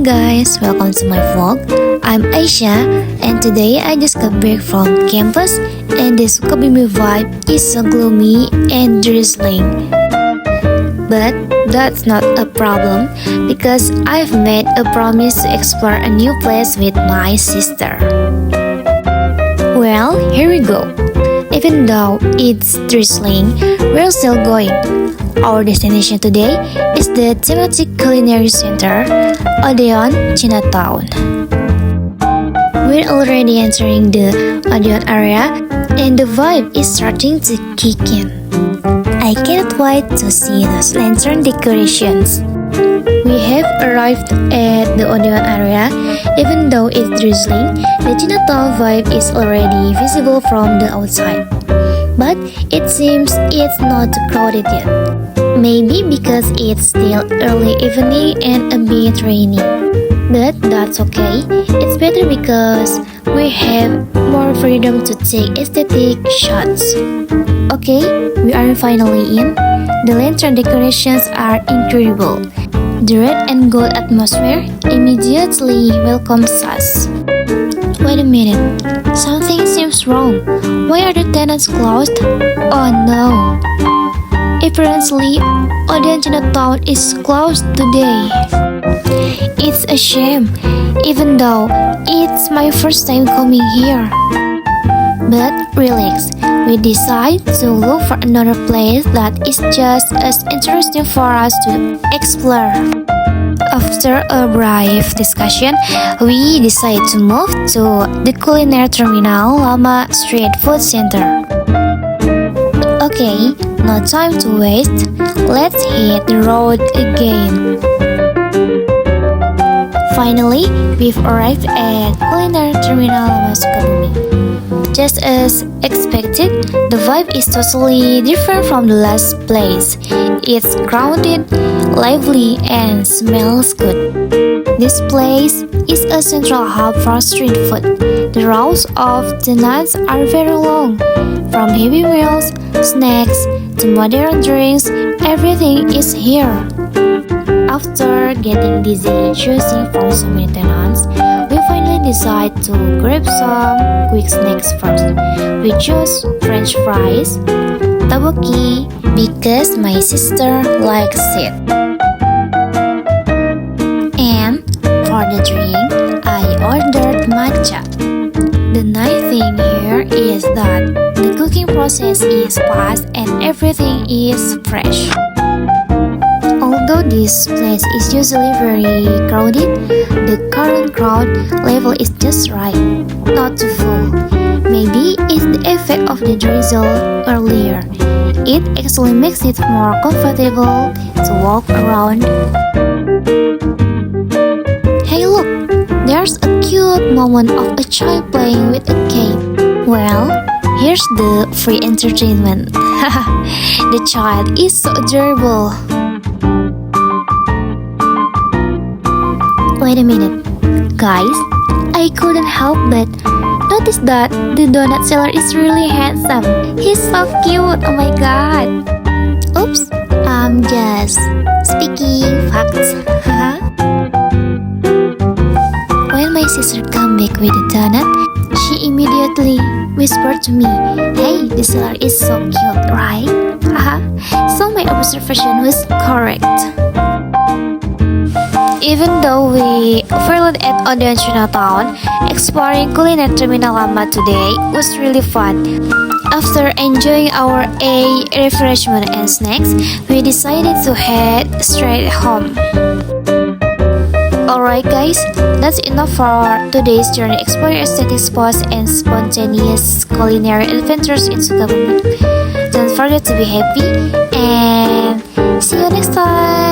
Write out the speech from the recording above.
guys, welcome to my vlog. I'm Aisha and today I just got back from campus and the Sukabumi vibe is so gloomy and drizzling. But that's not a problem because I've made a promise to explore a new place with my sister. Well, here we go. Even though it's drizzling, we're still going. Our destination today is the thematic culinary center, Odeon, Chinatown. We're already entering the Odeon area and the vibe is starting to kick in. I cannot wait to see those lantern decorations. We have arrived at the Odeon area. Even though it's drizzling, the Chinatown vibe is already visible from the outside. But it seems it's not crowded yet. Maybe because it's still early evening and a bit rainy. But that's okay. It's better because we have more freedom to take aesthetic shots. Okay, we are finally in. The lantern decorations are incredible. The red and gold atmosphere immediately welcomes us. Wait a minute, something seems wrong. Why are the tenants closed? Oh no! Apparently, Odeon Chinatown is closed today. It's a shame, even though it's my first time coming here. But relax, we decide to look for another place that is just as interesting for us to explore. After a brief discussion, we decide to move to the culinary terminal Lama Street Food Center. Okay, no time to waste. Let's hit the road again. Finally, we've arrived at culinary terminal Lama Sukabumi. Just as expected, the vibe is totally different from the last place. It's crowded, lively, and smells good. This place is a central hub for street food. The rows of tenants are very long. From heavy meals, snacks, to modern drinks, everything is here. After getting dizzy choosing from so many tenants, we finally decide to grab some quick snacks first. We chose French fries, tteokbokki, because my sister likes it. And for the drink, I ordered matcha. The nice thing here is that the cooking process is fast and everything is fresh. Although this place is usually very crowded, the current crowd level is just right, not too full. Maybe it's the effect of the drizzle earlier. It actually makes it more comfortable to walk around. Hey look, there's a cute moment of a child playing with a cake. Well, here's the free entertainment. The child is so adorable. Wait a minute, guys, I couldn't help but notice that the donut seller is really handsome. He's so cute, oh my god. Oops, I'm just speaking facts. When my sister came back with the donut, she immediately whispered to me, "Hey, the seller is so cute, right?" So my observation was correct. Even though we overlooked at Odeon Chinatown, exploring culinary terminal Lama today was really fun. After enjoying our refreshment and snacks, we decided to head straight home. Alright guys, that's enough for today's journey exploring aesthetic spots and spontaneous culinary adventures in Sukabumi. Don't forget to be happy and see you next time!